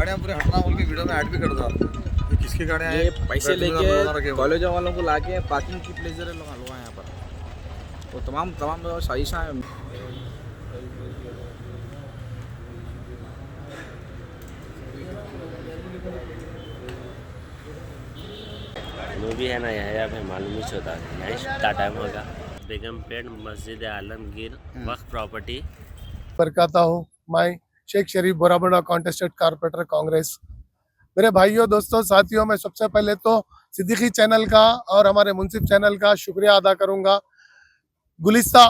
गाड़ियाँ पूरे हटना बोल के वीडियो में ऐड भी कर दो। ये किसकी गाड़ियाँ हैं? ये पैसे लेके के कॉलेजों वालों को लाके पार्किंग की प्लेजर लगा यहाँ पर, तो तमाम तमाम साजिशा है। जो भी है ना यहाँ पे मालूम ही होता है यहाँ कितना टाइम होगा। बेगम पेट मस्जिद आलमगीर वक्फ प्रॉपर्टी बरकाता हूँ। मैं शेख शरीफ बोराबंडा कॉन्टेस्टेड कारपोरेटर कांग्रेस। मेरे भाइयों दोस्तों साथियों, मैं सबसे पहले तो सिद्दीकी चैनल का और हमारे मुंसिफ चैनल का शुक्रिया अदा करूंगा। गुलिस्ता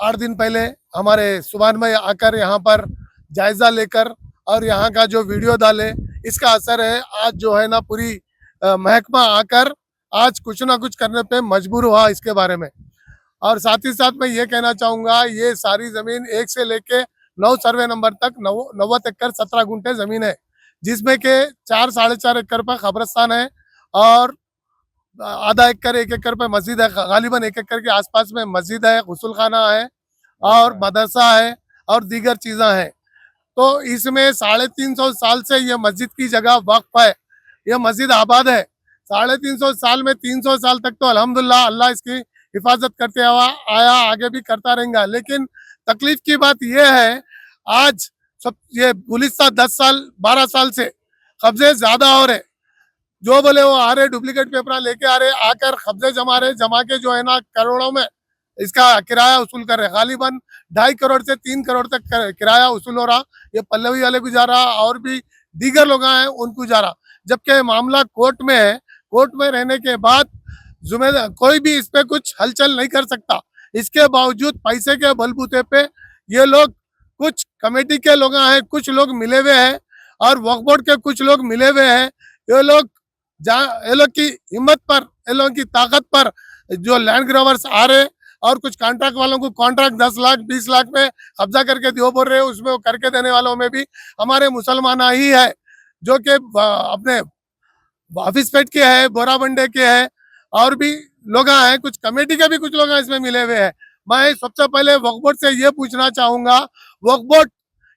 8 दिन पहले हमारे सुभान भाई आकर यहाँ पर जायजा लेकर और यहाँ का जो वीडियो डाले, इसका असर है आज जो है ना पूरी महकमा आकर आज कुछ ना कुछ करने पे मजबूर हुआ इसके बारे में। और साथ ही साथ मैं ये कहना चाहूँगा, ये सारी ज़मीन 1 से लेके 9 सर्वे नंबर तक 90 एकड़ 17 गुंठे ज़मीन है, जिसमें के 4 साढ़े 4 एकड़ पर कब्रस्तान है और आधा एकड़ 1 एकड़ पे मस्जिद है। गालिबन 1 एकड़ के आसपास में मस्जिद है, गुस्ल खाना है और मदरसा है और दीगर चीज़ें हैं। तो इसमें 350 साल से ये मस्जिद की जगह वक्फ है, ये मस्जिद आबाद है। 350 साल में 300 साल तक तो अल्हम्दुलिल्लाह अल्लाह इसकी हिफाजत करते हुआ आया, आगे भी करता रहेगा। लेकिन तकलीफ की बात यह है, आज सब ये गुलिस्ता 10 साल 12 साल से कब्जे ज्यादा हो रहे, जो बोले वो आ रहे, डुप्लीकेट पेपर लेके आ रहे, आकर कब्जे जमा रहे, जमा के जो है ना करोड़ों में इसका किराया वसूल कर रहे। गालिबन 2.5 करोड़ से 3 करोड़ तक किराया वसूल हो रहा। ये पल्लवी वाले को जा रहा और भी दीगर लोग हैं उनको जा रहा, जबकि मामला कोर्ट में है। कोर्ट में रहने के बाद जिम्मेदार कोई भी इस पे कुछ हलचल नहीं कर सकता। इसके बावजूद पैसे के बलबूते पे ये लोग, कुछ कमेटी के लोग हैं, कुछ लोग मिले हुए हैं और वक्फ बोर्ड के कुछ लोग मिले हुए हैं। ये लोग की हिम्मत पर, ये लोगों की ताकत पर जो लैंड ग्रैबर्स आ रहे और कुछ कॉन्ट्रैक्ट वालों को कॉन्ट्रैक्ट 10 लाख 20 लाख में कब्जा करके दियो बोल रहे हैं। उसमें वो करके देने वालों में भी हमारे मुसलमान ही है, जो कि अपने ऑफिस पेट के है, बोराबंडे के है और भी लोग हैं, कुछ कमेटी के भी कुछ लोग इसमें मिले हुए हैं। मैं सबसे पहले वक्फ बोर्ड से ये पूछना चाहूंगा, वक्फ बोर्ड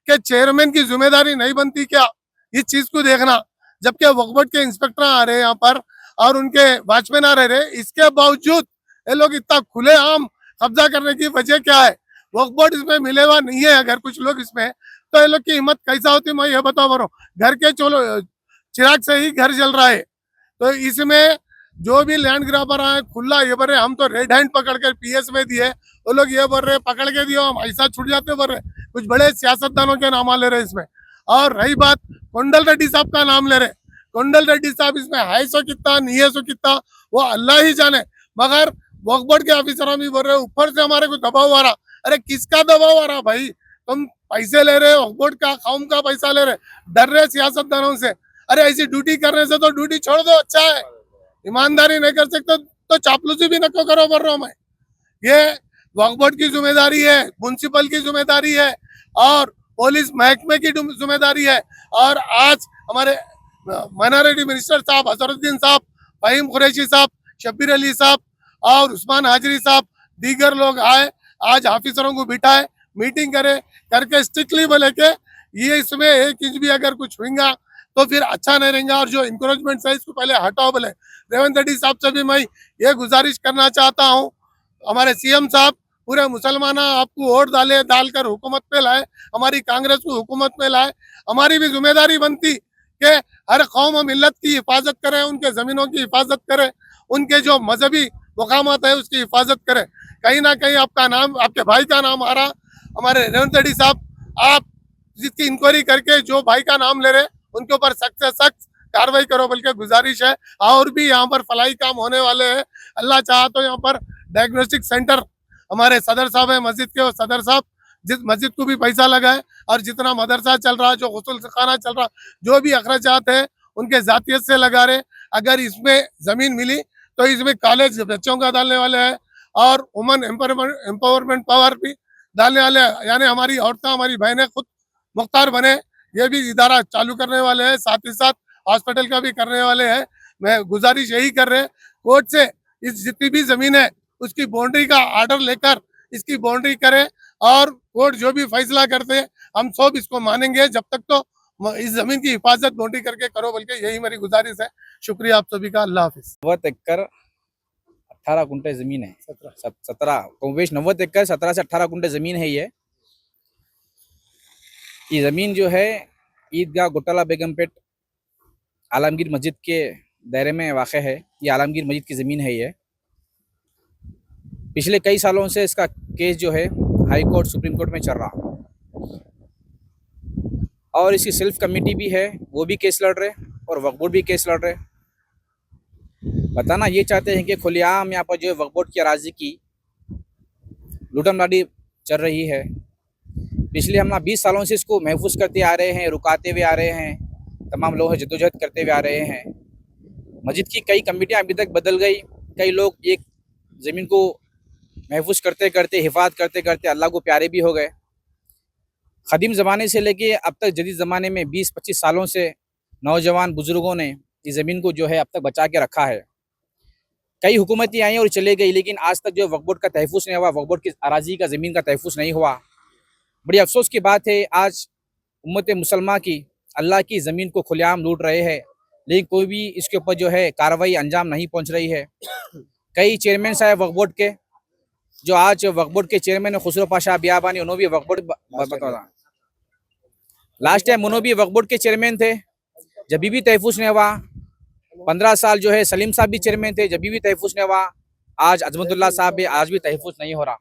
के चेयरमैन की जिम्मेदारी नहीं बनती क्या इस चीज को देखना? जबकि वक्फ बोर्ड के इंस्पेक्टर आ रहे हैं यहाँ पर और उनके वॉचमैन आ रहे, इसके बावजूद ये लोग इतना खुलेआम कब्जा करने की वजह क्या है? वक्फ बोर्ड इसमें मिले हुआ नहीं है अगर कुछ लोग इसमें, तो ये लोग की हिम्मत कैसा होती है मैं ये बताओ बरो। घर के चलो चिराग से ही घर जल रहा है, तो इसमें जो भी लैंड ग्राबर आए खुला ये बोल रहे हम तो रेड हैंड पकड़ कर PS में दिए, वो लोग ये बोल रहे पकड़ के दियो हम ऐसा छूट जाते बोल रहे। कुछ बड़े सियासतदानों के नाम ले रहे इसमें। और रही बात कोंडल रेड्डी साहब का नाम ले रहे, कोंडल रेड्डी साहब इसमें है सो कितना नहीं है सो कितना वो अल्लाह ही जाने, मगर वक्फ बोर्ड के ऑफिसर भी बोल रहे ऊपर से हमारे को दबाव आ रहा। अरे किसका दबाव आ रहा भाई? तुम पैसे ले रहे, वक्फ बोर्ड का कौम का पैसा ले रहे, डर रहे सियासतदानों से। अरे ऐसी ड्यूटी करने से तो ड्यूटी छोड़ दो, अच्छा है। ईमानदारी नहीं कर सकते तो चापलूसी भी नको करो बोल रहा हूं मैं। ये वक्फ बोर्ड की जिम्मेदारी है, म्युनिसिपल की जिम्मेदारी है और पुलिस महकमे की जिम्मेदारी है। और आज हमारे माइनॉरिटी मिनिस्टर साहब हजरुद्दीन साहब, फहीम कुरैशी साहब, शब्बीर अली साहब और उस्मान हाजरी साहब, दीगर लोग आए, आज ऑफिसरों को बिठाए, मीटिंग करे, करके स्ट्रिक्टली बोले के ये इसमें 1 इंच भी अगर कुछ होगा तो फिर अच्छा नहीं रहेगा और जो इंक्रोचमेंट है इसको पहले हटाओ बोले। रेवंत रेड्डी साहब से भी मैं ये गुजारिश करना चाहता हूँ, हमारे CM साहब पूरे मुसलमान आपको वोट डालकर हुकूमत पे लाए, हमारी कांग्रेस को हुकूमत में लाए। हमारी भी जिम्मेदारी बनती कि हर कौम और मिल्लत की हिफाजत करें, उनके ज़मीनों की हिफाजत करें, उनके जो मजहबी मकामात है उसकी हिफाजत करें। कहीं ना कहीं आपका नाम, आपके भाई का नाम आ रहा, हमारे रेवंत रेड्डी साहब, आप जिसकी इंक्वायरी करके जो भाई का नाम ले रहे उनके ऊपर सख्त से सख्त कार्रवाई करो बल्कि गुजारिश है। और भी यहाँ पर फलाई काम होने वाले हैं, अल्लाह चाहा तो यहाँ पर डायग्नोस्टिक सेंटर हमारे सदर साहब है मस्जिद के, और सदर साहब जिस मस्जिद को भी पैसा लगा है और जितना मदरसा चल रहा, जो गुस्ल खाना चल रहा, जो भी अखराजात है उनके जातियत से लगा रहे। अगर इसमें जमीन मिली तो इसमें कॉलेज बच्चों का डालने वाले हैं और वुमन एम्पावरमेंट पावर भी डालने वाले हैं, यानी हमारी औरतें, हमारी बहनें खुद मुख्तार बने, ये भी इदारा चालू करने वाले हैं। साथ ही साथ हॉस्पिटल का भी करने वाले हैं। मैं गुजारिश यही कर रहे हैं कोर्ट से, इस जितनी भी जमीन है उसकी बाउंड्री का आर्डर लेकर इसकी बाउंड्री करें और कोर्ट जो भी फैसला करते हैं हम सब इसको मानेंगे। जब तक तो इस जमीन की हिफाजत ढूंढी करके करो, बल्कि यही मेरी गुजारिश है। शुक्रिया आप सभी का। अल्लाह हाफिज। 90 एकड़ 18 कुंटे जमीन है। 17 कमोबेश 90 एकड़ 17 से 18 कुंटे जमीन है। ये जमीन जो है ईदगाह घोटाला बेगमपेट आलमगीर मस्जिद के दायरे में वाक़ है। ये आलमगीर मस्जिद की ज़मीन है। ये पिछले कई सालों से इसका केस जो है हाई कोर्ट सुप्रीम कोर्ट में चल रहा, और इसकी सेल्फ कमेटी भी है, वो भी केस लड़ रहे, और वक्फ बोर्ड भी केस लड़ रहे। बताना ये चाहते हैं कि खुलेआम यहाँ पर जो है वक्फ बोर्ड की अराजी की लूटन लाडी चल रही है। पिछले हम 20 सालों से इसको महफूज करते आ रहे हैं, रुकाते हुए आ रहे हैं, तमाम लोग जद्दोजहद करते हुए आ रहे हैं। मस्जिद की कई कमेटियाँ अभी तक बदल गई। कई लोग एक ज़मीन को महफूज करते करते, हिफाजत करते करते अल्लाह को प्यारे भी हो गए। क़दीम ज़माने से लेके अब तक जदीद ज़माने में 20-25 सालों से नौजवान बुज़ुर्गों ने इस ज़मीन को जो है अब तक बचा के रखा है। कई हुकूमतें आई और चले गई, लेकिन आज तक जो वक्फ बोर्ड का तहफ़्फ़ुज़ नहीं हुआ, वक्फ बोर्ड की अराज़ी का ज़मीन का तहफ़्फ़ुज़ नहीं हुआ। बड़ी अफसोस की बात है, आज उम्मत मुसलमान की अल्लाह की ज़मीन को खुलेआम लूट रहे हैं, लेकिन कोई भी इसके ऊपर जो है कार्रवाई अंजाम नहीं पहुंच रही है। कई चेयरमैन साहब वक्फ बोर्ड के, जो आज वक्फ बोर्ड के चेयरमैन खुसरो पाशा बियाबानी, उन्होंने भी वक्फ बोर्ड लास्ट टाइम उन्होंने भी वक्फ बोर्ड के चेयरमैन थे, जब भी तहफ़्फ़ुज़ नहीं हुआ। 15 साल जो है सलीम साहब भी चेयरमैन थे, जब भी तहफ़्फ़ुज़ नहीं हुआ। आज अजमतुल्लाह साहब भी, आज भी तहफ़्फ़ुज़ नहीं हो रहा।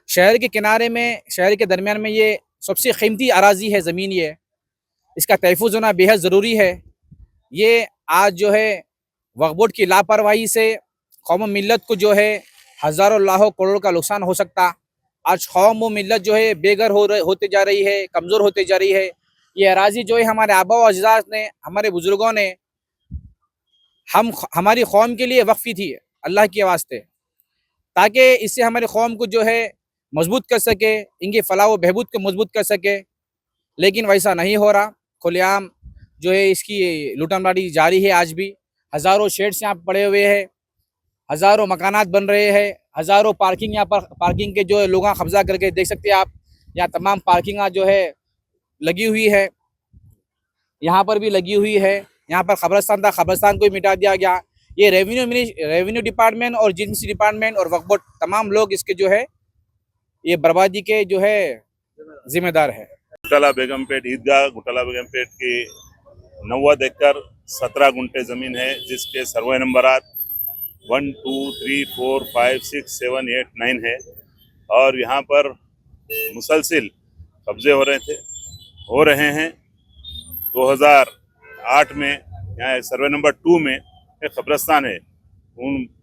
शहर के किनारे में, शहर के दरमियान में ये सबसे कीमती अराज़ी है ज़मीन। ये इसका तहफ़्फ़ुज़ होना बेहद ज़रूरी है। ये आज जो है वक्फ बोर्ड की लापरवाही से कौम मिल्लत को जो है हज़ारों लाखों करोड़ का नुकसान हो सकता। आज कौम व मिल्लत जो है बेघर होते जा रही है, कमज़ोर होते जा रही है। ये अराज़ी जो है हमारे आबा व अजदाद ने, हमारे बुज़ुर्गों ने हमारी कौम के लिए वक्फ़ की थी, अल्लाह के वास्ते, ताकि इससे हमारी कौम को जो है मजबूत कर सके, इनके फलाह व बहबूद को मजबूत कर सके। लेकिन वैसा नहीं हो रहा। खुलेआम जो है इसकी लूटनबाड़ी जारी है। आज भी हज़ारों शेड्स यहाँ पड़े हुए हैं, हज़ारों मकानात बन रहे हैं, हज़ारों पार्किंग यहाँ पर, पार्किंग के जो है लोग कब्जा करके देख सकते हैं आप। यहाँ तमाम पार्किंग जो है लगी हुई है, यहाँ पर भी लगी हुई है। यहाँ पर कब्रस्तान था, कब्रस्तान को भी मिटा दिया गया। ये रेवेन्यू डिपार्टमेंट और जीएमसी डिपार्टमेंट और वक्फ बोर्ड, तमाम लोग इसके जो है ये बर्बादी के जो है जिम्मेदार है। घोटाला बेगमपेट ईदगाह घोटाला बेगमपेट की 90 एकड़ 17 गुंठे ज़मीन है, जिसके सर्वे नंबरात 1, 2, 3, 4, 5, 6, 7, 8, 9 है। और यहाँ पर मुसलसिल कब्जे हो रहे हैं। 2008 में यहाँ सर्वे नंबर 2 में एक कब्रस्तान है,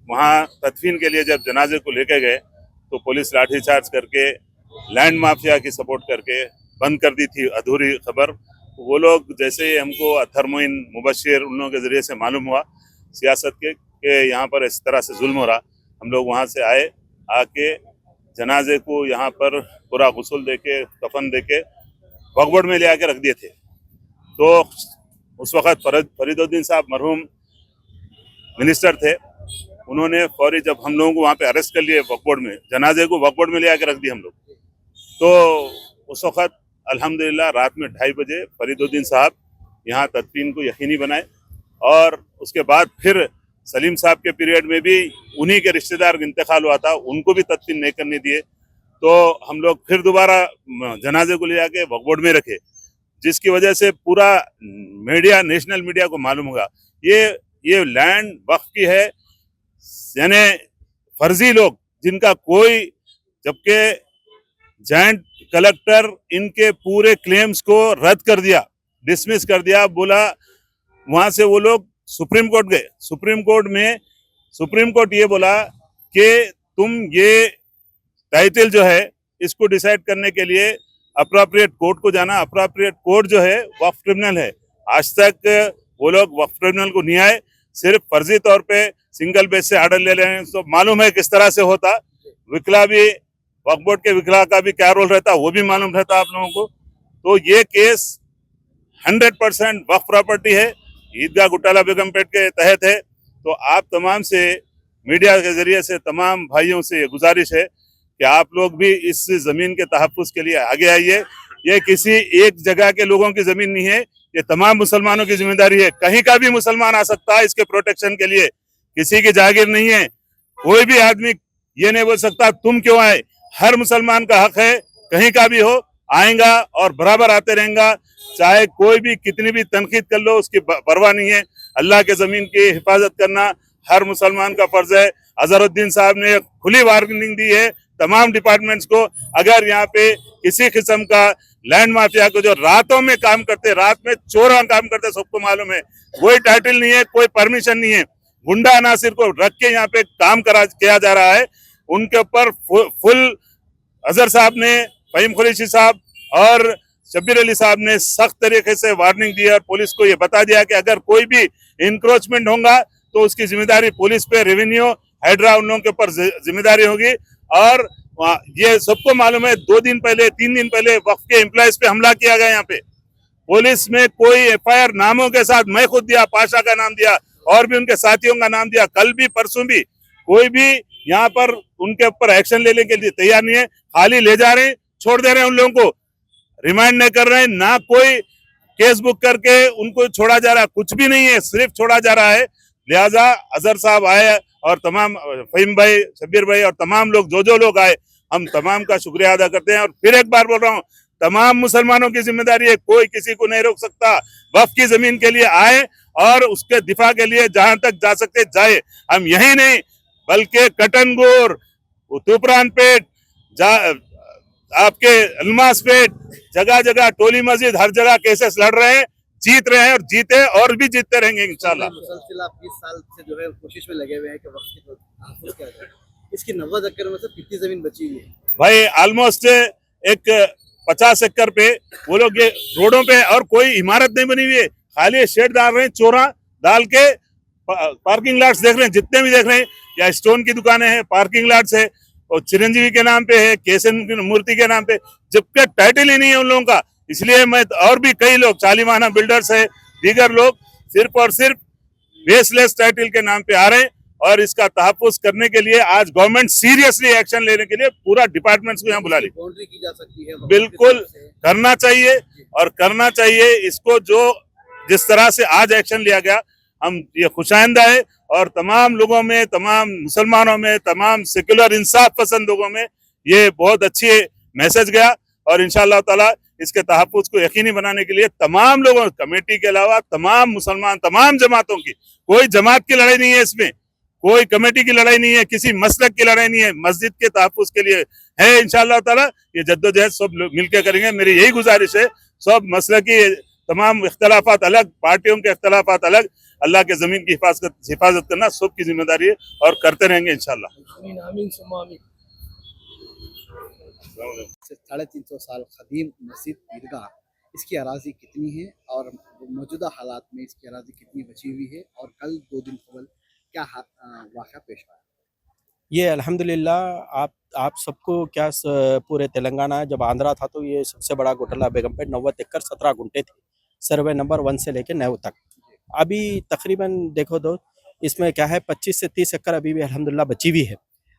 वहाँ तदफीन के लिए जब जनाजे को लेके गए तो पुलिस लाठीचार्ज करके लैंड माफिया की सपोर्ट करके बंद कर दी थी अधूरी खबर। वो लोग जैसे ही हमको अथर मोइन मुबशिर उन लोगों के ज़रिए से मालूम हुआ सियासत के कि यहाँ पर इस तरह से जुल्म हो रहा, हम लोग वहाँ से आके जनाजे को यहाँ पर पूरा गुस्ल दे के, कफन दे के वक्फ बोर्ड में ले आके रख दिए थे। तो उस वक़्त फरीदुद्दीन साहब मरहूम मिनिस्टर थे, उन्होंने फौरी जब हम लोगों को वहाँ पे अरेस्ट कर लिए वक्फ बोर्ड में, जनाजे को वक्फ बोर्ड में ले आके रख दिए हम लोग। तो उस वक़्त अल्हम्दुलिल्लाह रात में 2:30 बजे फरीदुद्दीन साहब यहाँ तदफीन को यकीनी बनाए, और उसके बाद फिर सलीम साहब के पीरियड में भी उन्हीं के रिश्तेदार इंतकाल हुआ था, उनको भी तदफीन नहीं करने दिए। तो हम लोग फिर दोबारा जनाजे को ले जाके वक्फ बोर्ड में रखे, जिसकी वजह से पूरा मीडिया, नेशनल मीडिया को मालूम होगा ये लैंड वक्फ की है। यानी फर्जी लोग जिनका कोई, जबकि जॉइंट कलेक्टर इनके पूरे क्लेम्स को रद्द कर दिया, डिसमिस कर दिया, बोला वहां से वो लोग सुप्रीम कोर्ट गए। सुप्रीम कोर्ट ये बोला कि तुम ये टाइटल जो है इसको डिसाइड करने के लिए अप्रोप्रिएट कोर्ट को जाना। अप्रोप्रिएट कोर्ट जो है वक्फ ट्रिब्यूनल है। आज तक वो लोग वक्फ ट्रिब्यूनल को नहीं आए, सिर्फ फर्जी तौर पे सिंगल बेस से आर्डर ले रहे हैं। तो मालूम है किस तरह से होता। विकला भी, वक्फ बोर्ड के विकला का भी क्या रोल रहता, वो भी मालूम रहता आप लोगों को। तो ये केस 100% वक्फ प्रॉपर्टी है, ईदगाह घोटाला बेगमपेट के तहत है। तो आप तमाम से, मीडिया के जरिए से तमाम भाइयों से गुजारिश है कि आप लोग भी इस ज़मीन के तहफ़्फ़ुज़ के लिए आगे आइए। ये किसी एक जगह के लोगों की जमीन नहीं है, ये तमाम मुसलमानों की जिम्मेदारी है। कहीं का भी मुसलमान आ सकता है इसके प्रोटेक्शन के लिए, किसी की जागीर नहीं है। कोई भी आदमी ये नहीं बोल सकता तुम क्यों आए। हर मुसलमान का हक है, कहीं का भी हो आएगा और बराबर आते रहेगा, चाहे कोई भी कितनी भी तनकीद कर लो उसकी परवाह नहीं है। अल्लाह के जमीन की हिफाजत करना हर मुसलमान का फर्ज है। अजहरुद्दीन साहब ने खुली वार्निंग दी है तमाम डिपार्टमेंट्स को, अगर यहाँ पे किसी किस्म का लैंड माफिया को जो रातों में काम करते, रात में चोरा काम करते, सबको मालूम है, कोई टाइटल नहीं है, कोई परमिशन नहीं है, गुंडा अनासिर को रख के यहाँ पे काम किया जा रहा है। उनके ऊपर फुल अजहर साहब ने, फहीम कुरैशी साहब और शब्बीर अली साहब ने सख्त तरीके से वार्निंग दी और पुलिस को ये बता दिया कि अगर कोई भी इंक्रोचमेंट होगा तो उसकी जिम्मेदारी पुलिस पे, रेवेन्यू, हाइड्रा, उन लोगों के ऊपर जिम्मेदारी होगी। और ये सबको मालूम है 2 दिन पहले, 3 दिन पहले वक्फ के एम्प्लॉयज पे हमला किया गया। यहाँ पे पुलिस में कोई एफआईआर नामों के साथ मैं खुद दिया, पाशा का नाम दिया और भी उनके साथियों का नाम दिया, कल भी परसों भी, कोई भी यहाँ पर उनके ऊपर एक्शन लेने के लिए तैयार नहीं है। खाली ले जा रहे हैं, छोड़ दे रहे हैं, उन लोगों को रिमांड नहीं कर रहे हैं, ना कोई केस बुक करके उनको छोड़ा जा रहा है, कुछ भी नहीं है, सिर्फ छोड़ा जा रहा है। लिहाजा अजहर साहब आए और तमाम फहीम भाई, शब्बीर भाई और तमाम लोग जो लोग आए, हम तमाम का शुक्रिया अदा करते हैं। और फिर एक बार बोल रहा हूँ, तमाम मुसलमानों की जिम्मेदारी है, कोई किसी को नहीं रोक सकता। वक्फ की जमीन के लिए आए और उसके दिफा के लिए जहां तक जा सकते जाए। हम यही नहीं बल्कि कटनगोर, तुपरान पेट, आपके अलमास पेट, जगह जगह टोली मस्जिद, हर जगह केसेस लड़ रहे हैं, जीत रहे हैं और जीते और भी जीतते रहेंगे इंशाल्लाह। मुसलसिल आप 20 साल से जो है कोशिश में लगे हुए हैं कि वक्त की तहफ़्फ़ुज़ किया जाए। इसकी 90 एकड़ में से कितनी जमीन बची हुई है? भाई ऑलमोस्ट एक 50 एकड़ पे वो लोग ये रोडों पे, और कोई इमारत नहीं बनी हुई है, खाली शेड डाल रहे हैं, चोरा डाल के पार्किंग लॉट्स देख रहे हैं, जितने भी देख रहे हैं, या स्टोन की दुकानें हैं, पार्किंग लॉट्स है, और चिरंजीवी के नाम पे है, केसन मूर्ति के नाम पे, जबकि टाइटल ही नहीं है उन लोगों का। इसलिए मैं और भी कई लोग, चालीमाना बिल्डर्स है, दीगर लोग सिर्फ और सिर्फ बेसलेस टाइटल के नाम पे आ रहे हैं। और इसका तहफ़्फ़ुज़ करने के लिए आज गवर्नमेंट सीरियसली एक्शन लेने के लिए पूरा डिपार्टमेंट्स को यहाँ बुला ली। बाउंड्री की जा सकती है, बिल्कुल करना चाहिए और करना चाहिए इसको। जो जिस तरह से आज एक्शन लिया गया, हम ये खुशाइंदा है और तमाम लोगों में, तमाम मुसलमानों में, तमाम सेक्युलर इंसाफ पसंद लोगों में ये बहुत अच्छी मैसेज गया। और इंशाअल्लाह ताला इसके तहफ़्फ़ुज़ को यकीनी बनाने के लिए तमाम लोगों, कमेटी के अलावा तमाम मुसलमान, तमाम जमातों की, कोई जमात की लड़ाई नहीं है इसमें, कोई कमेटी की लड़ाई नहीं है, किसी मसलक की लड़ाई नहीं है, मस्जिद के तहफ़्फ़ुज़ के लिए है। इंशाअल्लाह ताला ये जद्दोजहद सब मिलकर करेंगे। मेरी यही गुजारिश है, सब मसलक की तमाम इख्तलाफात अलग, पार्टियों के इख्तलाफात अलग, अल्लाह के ज़मीन की हिफाजत करना सबकी जिम्मेदारी है और करते रहेंगे इंशाअल्लाह। 350 साल कदीम मस्जिद ईदगाह, इसकी अराजी कितनी है और मौजूदा हालात में इसकी अराजी कितनी बची हुई है, और कल 2 दिन कबल क्या वाक़या पेश आया? ये अल्हम्दुलिल्लाह आप सबको क्या पूरे तेलंगाना, जब आंध्रा था तो ये सबसे बड़ा घोटाला बेगमपेट 90 एकड़ 17 गुंठे थे, सर्वे नंबर 1 से लेके 9 तक। अभी तकरीबन देखो तो इसमें क्या है 25 से 30 एकड़ अभी भी अल्हम्दुलिल्लाह बची हुई है।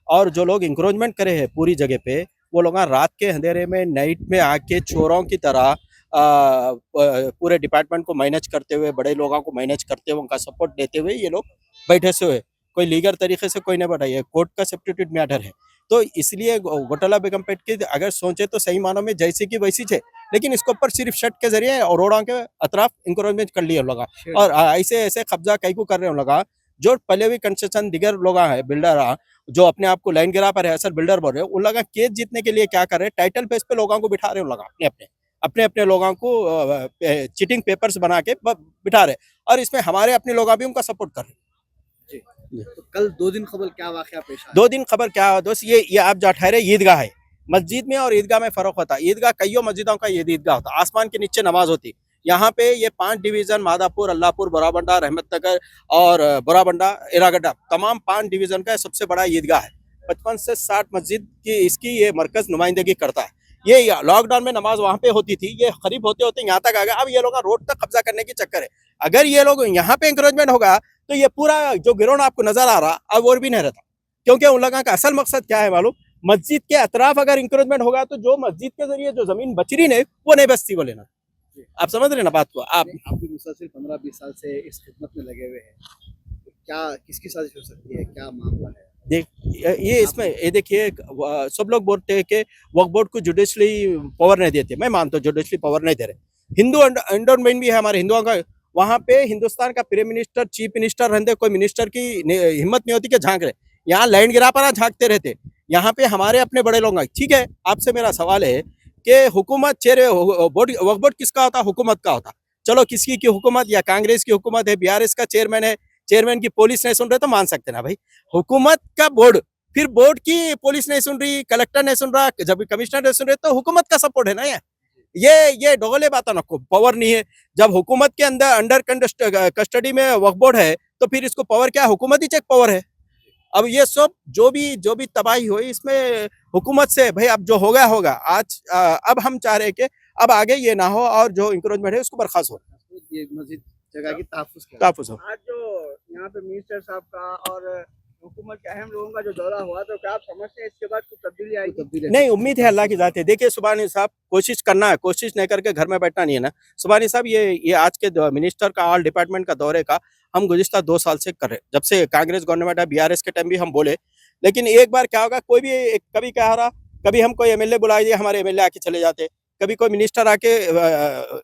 और जो लोग इंक्रोचमेंट करे हैं पूरी जगह पे, वो लोग रात के अंधेरे में, नाइट में आके चोरों की तरह पूरे डिपार्टमेंट को मैनेज करते हुए, बड़े लोगों को मैनेज करते हुए, उनका सपोर्ट देते हुए ये लोग बैठे से हुए, कोई लीगल तरीके से कोई नहीं बढ़ाई है, कोर्ट का सब्स्टिट्यूट मैटर है। तो इसलिए घोटाला बेगमपेट के अगर सोचे तो सही मानों में जैसी की वैसी है, लेकिन इसके ऊपर सिर्फ शट के जरिए और रोडों के अतराफ इंक्रोचमेंट कर लिए लोग, और ऐसे ऐसे कब्जा कई को कर रहे हैं लोग। जो पहले भी कंस्ट्रक्शन दिगर लोग हैं, बिल्डर जो अपने आप को लाइन गिरा पर है, सर बिल्डर बोल रहे हैं, उन लोग केस जीतने के लिए क्या कर रहे हैं, टाइटल पेज पे लोगों को बिठा रहे हैं, लोग अपने लोगों को चीटिंग पेपर्स बना के बिठा रहे, और इसमें हमारे अपने लोग भी उनका सपोर्ट कर रहे हैं। तो कल 2 दिन कबल क्या वाक़या पेश आया? 2 दिन खबर क्या दोस्त, ये आप जो ठहरे ईदगाह है, मस्जिद में और ईदगाह में फ़र्क होता है। ईदगाह कईयों मस्जिदों का ये ईदगाह होता है, आसमान के नीचे नमाज होती। यहाँ पे ये 5 डिवीज़न, मादापुर, अल्लाहपुर, बोराबंडा, रहमतनगर और बोराबंडा, इरागड्डा, तमाम 5 डिवीज़न का सबसे बड़ा ईदगाह है। 55 से 60 मस्जिद की इसकी ये मरकज़ नुमाइंदगी करता है। ये लॉकडाउन में नमाज वहाँ पे होती थी, ये करीब होते होते यहाँ तक आ गया। अब ये लोग रोड तक कब्जा करने की चक्कर है। अगर ये लोग यहाँ पे इंक्रोचमेंट होगा तो ये पूरा जो गिरोह आपको नजर आ रहा अब और भी नहीं रहता, क्योंकि उन लोगों का असल मकसद क्या है मालूम, मस्जिद के अतराफ अगर इंक्रोचमेंट होगा तो जो मस्जिद के जरिए जो जमीन बच रही नहीं वो नहीं बचती बोले ना। आप समझ रहे ना बात को आप। आप भी मुसलसल 15-20 साल से इस खिदमत में लगे हुए हैं, तो क्या किसकी साजिश हो सकती है, क्या मामला है? देख ये इसमें ये देखिए सब लोग बोलते हैं कि वक्फ बोर्ड को जुडिशली पावर नहीं देते। मैं मानता हूँ जुडिशली पावर नहीं दे रहे। हिंदू एंडोमेंट भी है हमारे हिंदुओं का। वहाँ पे हिंदुस्तान का प्राइम मिनिस्टर चीफ मिनिस्टर रहते, कोई मिनिस्टर की हिम्मत नहीं होती कि झांक रहे। यहाँ लैंड गिरापारा झांकते रहते। यहाँ पे हमारे अपने बड़े लोग। ठीक है, आपसे मेरा सवाल है कि हुकूमत वक्फ बोर्ड किसका होता? हुकूमत का होता। चलो किसकी की हुकूमत, या कांग्रेस की हुकूमत है, बीआरएस का चेयरमैन है, चेयरमैन की पुलिस नहीं सुन रहे तो मान सकते ना भाई। हुकूमत का बोर्ड, फिर बोर्ड की पुलिस नहीं सुन रही, कलेक्टर नहीं सुन रहा, जब कमिश्नर नहीं सुन रहे तो हुकूमत का सपोर्ट है ना। ये डोगले बात ना, पावर नहीं है। जब हुकूमत के अंडर कस्टडी में वक्फ बोर्ड है तो फिर इसको पावर क्या? हुकूमती चेक पावर है। अब ये सब जो भी तबाही हुई इसमें हुकूमत से भाई अब जो होगा होगा। आज अब हम चाह रहे हैं कि अब आगे ये ना हो और जो इंक्रोचमेंट है उसको बर्खास्त हो, ये मस्जिद जगह की तहफ़्फ़ुज़ हो। आज जो यहाँ पे मिनिस्टर साहब का और हुकूमत के अहम लोगों का जो दौरा हुआ, तो क्या आप समझते हैं इसके बाद कुछ तब्दीली आएगी? नहीं, उम्मीद है अल्लाह की ज़ात है। देखिए सुभानी साहब, कोशिश करना है, कोशिश नहीं करके घर में बैठना नहीं है ना। सुभानी साहब ये आज के मिनिस्टर का ऑल डिपार्टमेंट का दौरे का हम गुज़िश्ता 2 साल से कर रहे हैं। जब से कांग्रेस गवर्नमेंट है, बीआरएस के टाइम भी हम बोले, लेकिन एक बार क्या होगा, कोई भी कभी क्या हो रहा, कभी हम कोई एमएलए बुला दिए, हमारे एमएलए आके चले जाते, कभी कोई मिनिस्टर आके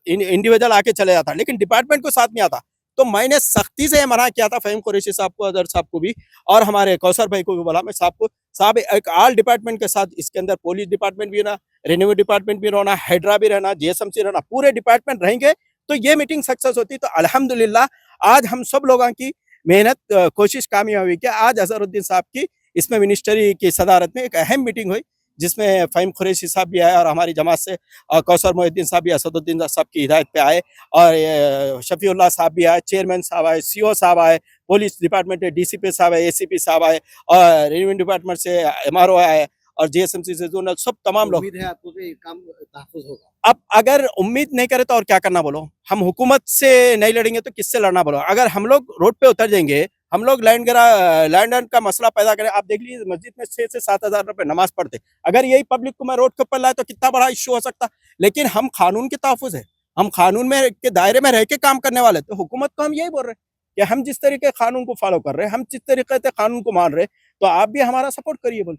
इंडिविजुअल आके चले जाता, लेकिन डिपार्टमेंट को साथ नहीं आता। तो मैंने सख्ती से मना किया था फ़हीम कुरैशी साहब को, अजहर साहब को भी, और हमारे कौसर भाई को भी बोला मैं साहब एक ऑल डिपार्टमेंट के साथ, इसके अंदर पुलिस डिपार्टमेंट भी रहना, रेवेन्यू डिपार्टमेंट भी रहना, हाइड्रा भी रहना, जीएसएमसी रहना, पूरे डिपार्टमेंट रहेंगे तो ये मीटिंग सक्सेस होती। तो अल्हम्दुलिल्लाह आज हम सब लोगों की मेहनत कोशिश कामयाब हुई कि आज अजहरुद्दीन साहब की इसमें मिनिस्ट्री की सदारत में एक अहम मीटिंग हुई, जिसमें फ़हीम कुरैशी साहब भी आए और हमारी जमात से कौसर मोहिद्दीन साहब भी असदुद्दीन साहब की हिदायत पे आए, और शफीउल्लाह साहब भी आए, चेयरमैन साहब आए, सीओ साहब आए, पुलिस डिपार्टमेंट के डीसीपी साहब आए, एसीपी साहब आए, और रेवेन्यू डिपार्टमेंट से एमआरओ आए, और जीएसएमसी से जोनल, सब तमाम लोग। उम्मीद है आपको कि काम तहफ़्फ़ुज़ होगा? अब अगर उम्मीद नहीं करे तो और क्या करना बोलो। हम हुकूमत से नहीं लड़ेंगे तो किससे लड़ना बोलो। अगर हम लोग रोड पे उतर जाएंगे, हम लोग लैंड का मसला पैदा करें। आप देख लीजिए मस्जिद में 6 से 7 हज़ार रुपए नमाज पढ़ते, अगर यही पब्लिक को मैं रोड के ऊपर लाए तो कितना बड़ा इश्यू हो सकता। लेकिन हम कानून के तहफ़्फ़ुज़ है, हम कानून में के दायरे में रह के काम करने वाले। तो हुकूमत को हम यही बोल रहे हैं कि हम जिस तरीके कानून को फॉलो कर रहे हैं, हम जिस तरीके से कानून को मान रहे हैं, तो आप भी हमारा सपोर्ट करिए बोल।